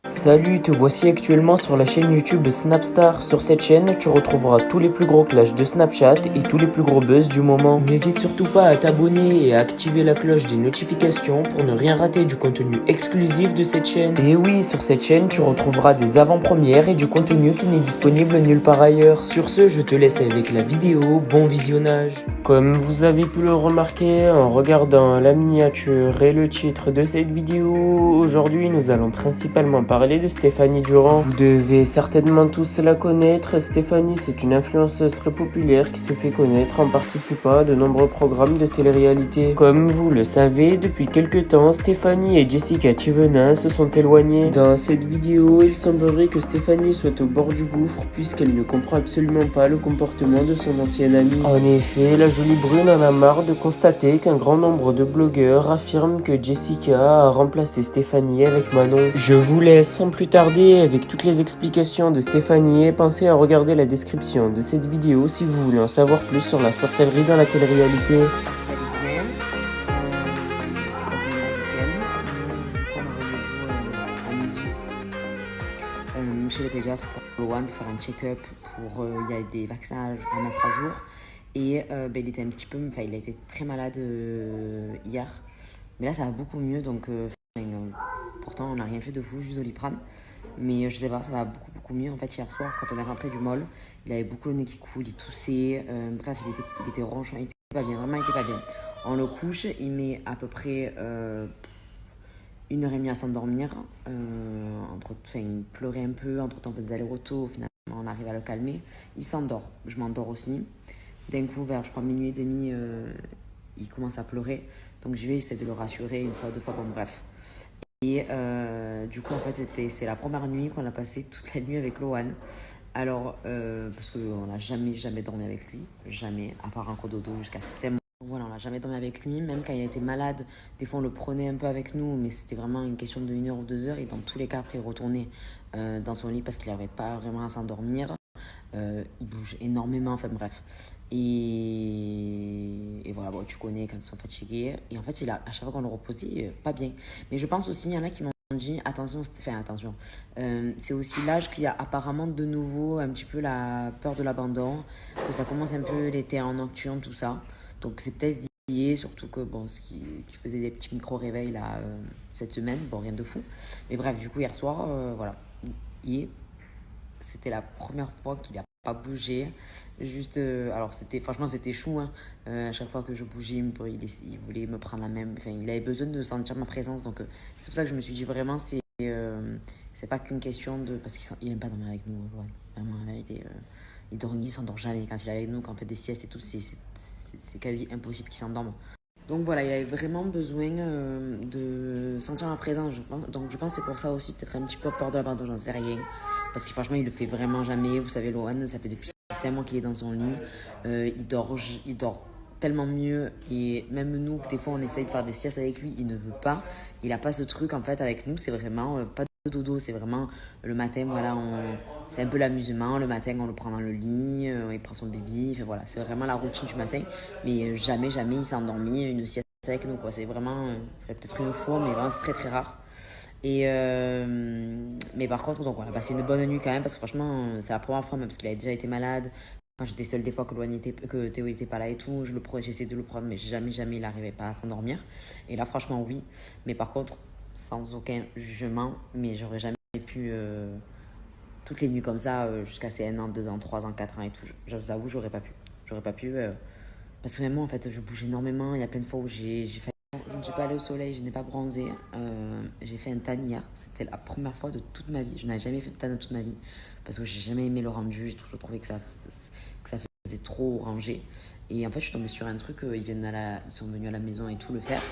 Salut, te voici actuellement sur la chaîne YouTube de Snapstar. Sur cette chaîne, tu retrouveras tous les plus gros clashs de Snapchat et tous les plus gros buzz du moment. N'hésite surtout pas à t'abonner et à activer la cloche des notifications pour ne rien rater du contenu exclusif de cette chaîne. Et oui, sur cette chaîne, tu retrouveras des avant-premières et du contenu qui n'est disponible nulle part ailleurs. Sur ce, je te laisse avec la vidéo, bon visionnage. Comme vous avez pu le remarquer en regardant la miniature et le titre de cette vidéo, aujourd'hui nous allons principalement parler de Stéphanie Durand. Vous devez certainement tous la connaître. Stéphanie, c'est une influenceuse très populaire qui s'est fait connaître en participant à de nombreux programmes de télé-réalité. Comme vous le savez, depuis quelques temps, Stéphanie et Jessica Thivenin se sont éloignées. Dans cette vidéo, il semblerait que Stéphanie soit au bord du gouffre puisqu'elle ne comprend absolument pas le comportement de son ancienne amie. En effet, la jolie brune en a marre de constater qu'un grand nombre de blogueurs affirment que Jessica a remplacé Stéphanie avec Manon. Je vous laisse sans plus tarder avec toutes les explications de Stéphanie et pensez à regarder la description de cette vidéo si vous voulez en savoir plus sur la sorcellerie dans la télé-réalité. Vous allez bien. Concernant le week-end, on a rendez-vous à midi chez le pédiatre pour Loan pour faire un check-up pour il y a des vaccins à mettre à jour et il était un petit peu, enfin il a été très malade hier, mais là ça va beaucoup mieux donc pourtant on n'a rien fait de fou, juste Doliprane, mais je sais pas, ça va beaucoup mieux. En fait hier soir quand on est rentré du mall, il avait beaucoup le nez qui coule, il toussait, bref il était ronchon, il était pas bien, vraiment il était pas bien. On le couche, il met à peu près 1h30 à s'endormir. Il pleurait un peu, entre-temps on faisait des allers-retours, finalement on arrive à le calmer. Il s'endort, je m'endors aussi. D'un coup, vers je crois minuit et demi, il commence à pleurer. Donc j'y vais, j'essaie de le rassurer une fois, deux fois, bon bref. Et du coup, en fait, c'est la première nuit qu'on a passé toute la nuit avec Lohan. Alors, parce qu'on n'a jamais dormi avec lui, jamais, à part un cododo jusqu'à 6 mois. Voilà, on n'a jamais dormi avec lui, même quand il était malade, des fois on le prenait un peu avec nous, mais c'était vraiment une question de 1 heure ou 2 heures, et dans tous les cas, après, il retournait dans son lit parce qu'il n'arrivait pas vraiment à s'endormir. Il bouge énormément, enfin bref. Et voilà, bon, tu connais quand ils sont fatigués. Et en fait, à chaque fois qu'on le reposait, pas bien. Mais je pense aussi, il y en a qui m'ont dit, attention, c'est aussi l'âge qu'il y a apparemment de nouveau un petit peu la peur de l'abandon, que ça commence un peu l'été en nocturne, tout ça. Donc c'est peut-être lié, surtout que bon, ce qui faisait des petits micro-réveils là, cette semaine, bon, rien de fou. Mais bref, du coup, hier soir, voilà. Et c'était la première fois qu'il n'a pas bougé. Juste, alors franchement, c'était chou. Hein. À chaque fois que je bougeais, il voulait me prendre la même. Enfin, il avait besoin de sentir ma présence. Donc, c'est pour ça que je me suis dit vraiment, c'est pas qu'une question de. Parce qu'il n'aime pas dormir avec nous. Ouais. Vraiment, en vérité, il s'endort jamais. Quand il est avec nous, quand on fait des siestes et tout, c'est quasi impossible qu'il s'endorme. Donc voilà, il avait vraiment besoin de sentir ma présence. Donc je pense que c'est pour ça aussi, peut-être un petit peu peur de l'abandon, j'en sais rien. Parce que franchement, il le fait vraiment jamais. Vous savez, Lohan, ça fait depuis 5 mois qu'il est dans son lit. Il dort tellement mieux. Et même nous, des fois, on essaye de faire des siestes avec lui, il ne veut pas. Il n'a pas ce truc en fait avec nous. C'est vraiment pas de dodo, c'est vraiment le matin, voilà, c'est un peu l'amusement. Le matin, on le prend dans le lit, il prend son baby. Enfin, voilà, c'est vraiment la routine du matin. Mais jamais il s'est endormi une sieste avec nous, quoi. C'est vraiment, peut-être une fois, mais vraiment, c'est très très rare. Et mais par contre, donc voilà, c'est une bonne nuit quand même, parce que franchement, c'est la première fois, même parce qu'il avait déjà été malade. Quand j'étais seule, des fois que Théo n'était pas là et tout, j'essayais de le prendre, mais jamais il n'arrivait pas à s'endormir. Et là, franchement, oui. Mais par contre, sans aucun jugement, mais j'aurais jamais pu toutes les nuits comme ça jusqu'à ces 1 an, 2 ans, 3 ans, 4 ans et tout. Je vous avoue, j'aurais pas pu. J'aurais pas pu. Parce que même moi, en fait, je bouge énormément. Il y a plein de fois où j'ai fait. Je ne suis pas allée au soleil, je n'ai pas bronzé. J'ai fait un tan hier. C'était la première fois de toute ma vie. Je n'avais jamais fait de tan de toute ma vie. Parce que j'ai jamais aimé le rendu. J'ai toujours trouvé que ça faisait trop orangé. Et en fait, je suis tombée sur un truc. Ils sont venus à la maison et tout le faire.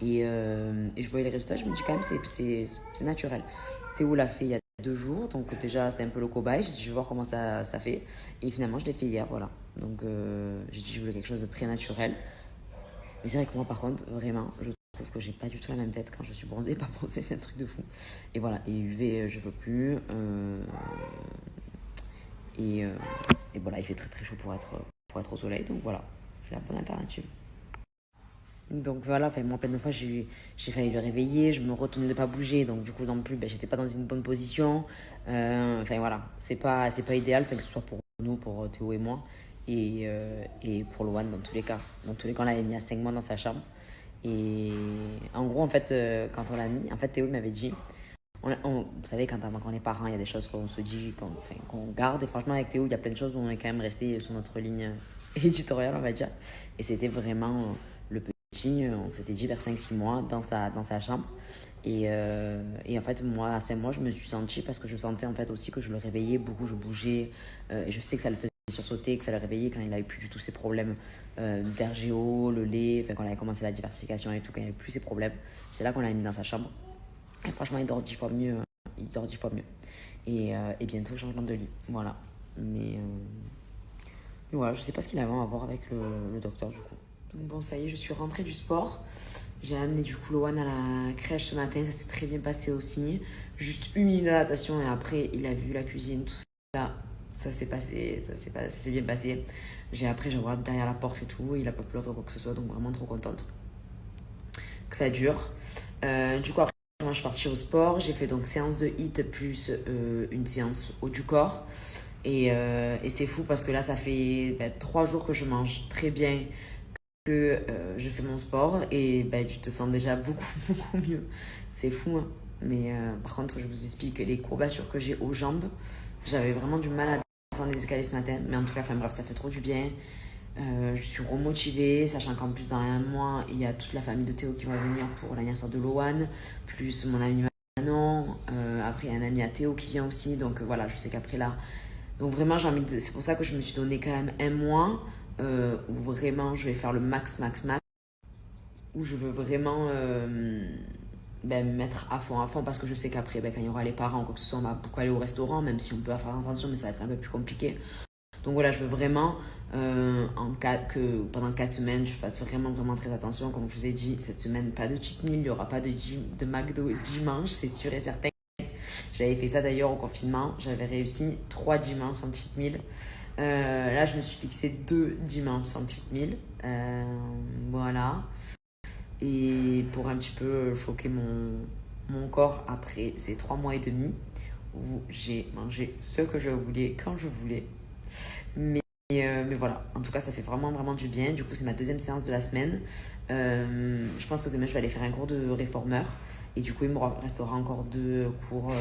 Et je voyais les résultats. Je me dis quand même, c'est naturel. Théo l'a fait il y a 2 jours. Donc déjà, c'était un peu le cobaye. J'ai dit, je vais voir comment ça fait. Et finalement, je l'ai fait hier. Voilà. Donc j'ai dit, je voulais quelque chose de très naturel. Mais c'est vrai que moi, par contre, vraiment, je trouve que j'ai pas du tout la même tête quand je suis bronzée. Pas bronzée, c'est un truc de fou. Et voilà, et UV, je veux plus. Et voilà, il fait très très chaud pour être au soleil. Donc voilà, c'est la bonne alternative. Donc voilà, enfin, moi plein de fois j'ai failli le réveiller, je me retournais de pas bouger, donc du coup non plus, ben, j'étais pas dans une bonne position. Enfin voilà, c'est pas idéal, enfin, que ce soit pour nous, pour Théo et moi, et pour Loane dans tous les cas. Dans tous les cas, on l'avait mis à 5 mois dans sa chambre. Et en gros, en fait, quand on l'a mis, en fait, Théo m'avait dit, vous savez, quand on est parents, il y a des choses qu'on se dit, qu'on garde. Et franchement, avec Théo, il y a plein de choses où on est quand même resté sur notre ligne éditoriale, on va dire. Et c'était vraiment le petit, on s'était dit vers 5 6 mois dans sa chambre. Et en fait, moi, à 5 mois, je me suis sentie parce que je sentais en fait aussi que je le réveillais beaucoup, je bougeais. Et je sais que ça le faisait sursauter, que ça le réveillait quand il n'avait plus du tout ces problèmes d'RGO, le lait, enfin, quand on avait commencé la diversification et tout, quand il n'avait plus ces problèmes. C'est là qu'on l'a mis dans sa chambre. Et franchement, il dort 10 fois mieux. Il dort 10 fois mieux. Et bientôt, changement de lit. Voilà. Mais voilà, je sais pas ce qu'il avait à voir avec le docteur du coup. Donc bon, ça y est, je suis rentrée du sport. J'ai amené du coup Loane à la crèche ce matin, ça s'est très bien passé aussi. Juste 1 minute de natation et après, il a vu la cuisine, tout ça. Ça s'est passé, ça s'est bien passé. Après, j'ai regardé derrière la porte et tout, et il a pas pleuré ou quoi que ce soit, donc vraiment trop contente que ça dure. Du coup, après, moi, je suis partie au sport. J'ai fait donc séance de HIIT plus une séance haut du corps. Et c'est fou parce que là, ça fait 3 jours que je mange très bien, que je fais mon sport et tu te sens déjà beaucoup, beaucoup mieux. C'est fou, hein. Mais par contre, je vous explique les courbatures que j'ai aux jambes. J'avais vraiment du mal à descendre les escaliers ce matin. Mais en tout cas, enfin bref, ça fait trop du bien. Je suis remotivée, sachant qu'en plus dans 1 mois, il y a toute la famille de Théo qui va venir pour l'anniversaire de Loane, plus mon ami Manon, après il y a un ami à Théo qui vient aussi, donc voilà, je sais qu'après là... Donc vraiment, c'est pour ça que je me suis donné quand même 1 mois, où vraiment je vais faire le max, où je veux vraiment me mettre à fond, parce que je sais qu'après, quand il y aura les parents ou quoi que ce soit, on va beaucoup aller au restaurant, même si on peut faire attention, mais ça va être un peu plus compliqué. Donc voilà, je veux vraiment que pendant 4 semaines, je fasse vraiment, vraiment très attention. Comme je vous ai dit, cette semaine, pas de cheat meal, il n'y aura pas de McDo dimanche, c'est sûr et certain. J'avais fait ça d'ailleurs au confinement, j'avais réussi 3 dimanches sans cheat meal. Là, je me suis fixé 2 dimanches sans cheat meal. Voilà. Et pour un petit peu choquer mon corps après ces 3 mois et demi où j'ai mangé ce que je voulais quand je voulais. Mais voilà, en tout cas, ça fait vraiment, vraiment du bien. Du coup, c'est ma 2e séance de la semaine. Je pense que demain, je vais aller faire un cours de réformeur. Et du coup, il me restera encore 2 cours,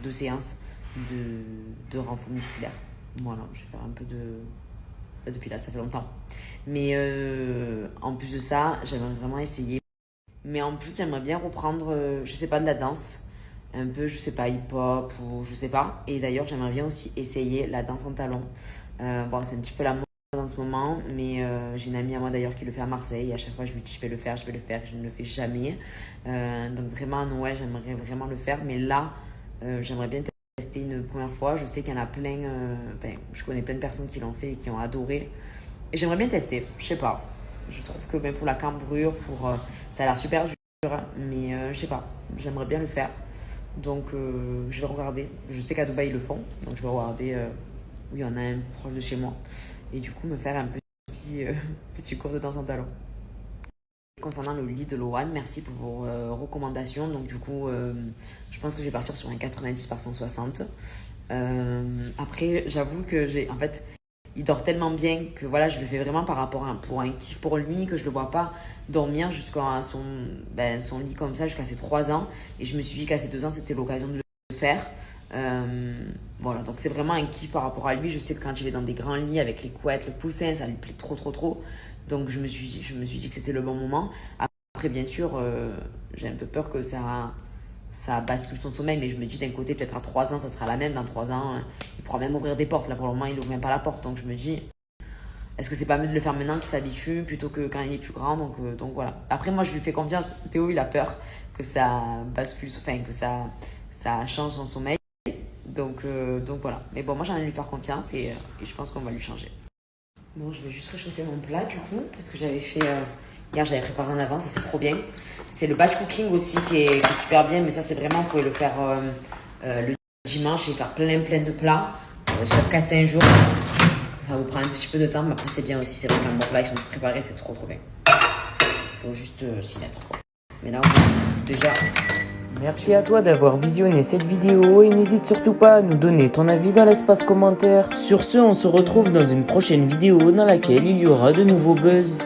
2 séances de renfort musculaire. Voilà, je vais faire un peu de pilates, ça fait longtemps. Mais en plus de ça, j'aimerais vraiment essayer. Mais en plus, j'aimerais bien reprendre, je sais pas, de la danse. Un peu, je sais pas, hip-hop ou je sais pas. Et d'ailleurs, j'aimerais bien aussi essayer la danse en talons. Bon, c'est un petit peu la mode en ce moment, mais j'ai une amie à moi d'ailleurs qui le fait à Marseille. Et à chaque fois, je lui dis je vais le faire, je ne le fais jamais. Donc vraiment, à Noël, j'aimerais vraiment le faire. Mais là, j'aimerais bien tester une première fois. Je sais qu'il y en a plein, je connais plein de personnes qui l'ont fait et qui ont adoré. Et j'aimerais bien tester, je sais pas. Je trouve que même pour la cambrure, ça a l'air super dur, hein, mais je sais pas, j'aimerais bien le faire. Donc je vais regarder. Je sais qu'à Dubaï ils le font, donc je vais regarder où il y en a un proche de chez moi. Et du coup me faire un petit cours de danse en talons. Concernant le lit de Loane, merci pour vos recommandations. Donc du coup, je pense que je vais partir sur un 90 par 160. Après, j'avoue que en fait, il dort tellement bien que voilà, je le fais vraiment pour un kiff pour lui, que je le vois pas dormir jusqu'à son lit comme ça jusqu'à ses 3 ans. Et je me suis dit qu'à ses 2 ans, c'était l'occasion de le faire. Voilà, donc c'est vraiment un kiff par rapport à lui. Je sais que quand il est dans des grands lits avec les couettes, le coussin, ça lui plaît trop, trop, trop. Donc je me suis dit que c'était le bon moment. Après, bien sûr, j'ai un peu peur que ça bascule son sommeil, mais je me dis d'un côté, peut-être à 3 ans, ça sera la même. Dans 3 ans, il pourra même ouvrir des portes. Là, pour le moment, il ouvre même pas la porte. Donc je me dis, est-ce que c'est pas mieux de le faire maintenant qu'il s'habitue plutôt que quand il est plus grand. Donc voilà. Après, moi, je lui fais confiance. Théo, il a peur que ça bascule, enfin, que ça change son sommeil. Donc voilà. Mais bon, moi, j'ai envie de lui faire confiance et je pense qu'on va lui changer. Bon, je vais juste réchauffer mon plat du coup, parce que j'avais fait... hier, j'avais préparé en avance, ça c'est trop bien. C'est le batch cooking aussi qui est super bien, mais ça c'est vraiment, vous pouvez le faire le dimanche et faire plein de plats sur 4-5 jours. Ça vous prend un petit peu de temps, mais après c'est bien aussi. C'est vrai qu'un bon plat, ils sont tout préparés, c'est trop bien. faut juste s'y mettre, quoi. Mais là, on déjà... Merci à toi d'avoir visionné cette vidéo et n'hésite surtout pas à nous donner ton avis dans l'espace commentaire. Sur ce, on se retrouve dans une prochaine vidéo dans laquelle il y aura de nouveaux buzz.